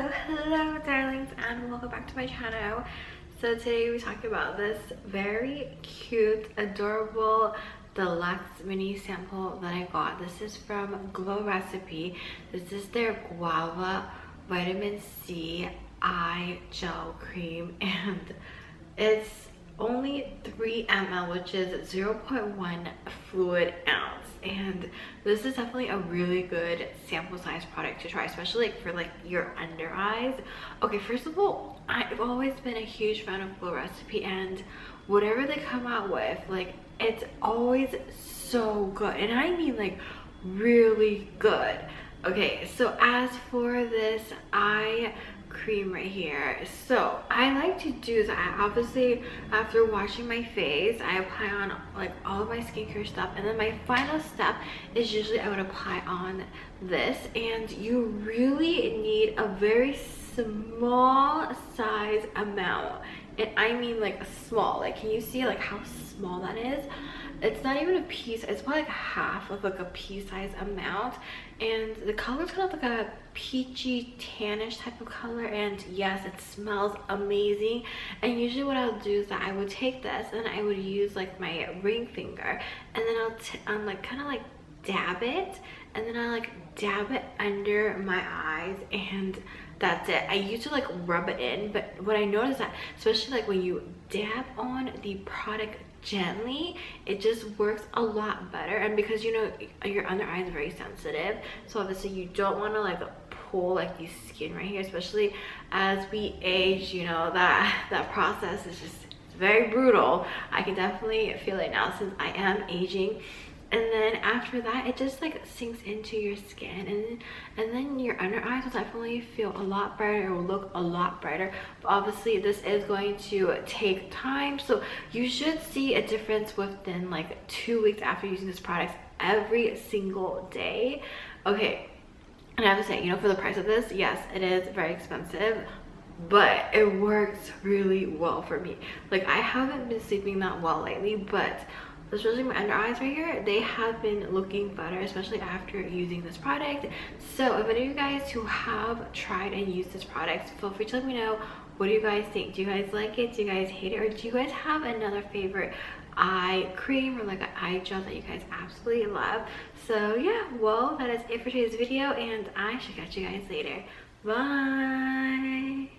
Hello darlings, and welcome back to my channel. So today we're talking about this very cute, adorable deluxe mini sample that I got. This is from Guava recipe. This is their Guava vitamin C eye gel cream, and it's only 3 ml, which is 0.1 fluid ounce, and this is definitely a really good sample size product to try, especially like for like your under eyes. Okay, first of all, I've always been a huge fan of Glow Recipe, and whatever they come out with, like, it's always so good, and I mean like really good. Okay, so as for this eye cream right here, so I like to do is I obviously, after washing my face, I apply on like all of my skincare stuff, and then my final step is usually I would apply on this. And you really need a very small size amount, and I mean like small. Like, can you see like how small that is? It's not even a piece, it's probably like half of like a pea size amount, and the color is kind of like a peachy tannish type of color, and yes, it smells amazing. And usually what I'll do is that I would take this and I would use like my ring finger, and then I'll like kind of like dab it, and then I like dab it under my eyes, and that's it. I used to like rub it in, but what I noticed that especially like when you dab on the product gently, it just works a lot better. And because you know your under eye is very sensitive, so obviously you don't want to like pull like the skin right here, especially as we age. You know that process is just very brutal. I can definitely feel it now since I am aging. And then after that, it just like sinks into your skin, and then your under eyes will definitely feel a lot brighter. It will look a lot brighter, but obviously this is going to take time, so you should see a difference within like 2 weeks after using this product every single day. Okay, and I have to say, you know, for the price of this, yes, it is very expensive, but it works really well for me. Like, I haven't been sleeping that well lately, but especially my under eyes right here, they have been looking better, especially after using this product. So if any of you guys who have tried and used this product, feel free to let me know, what do you guys think? Do you guys like it? Do you guys hate it? Or do you guys have another favorite eye cream or like an eye gel that you guys absolutely love? So yeah, well, that is it for today's video, and I should catch you guys later. Bye.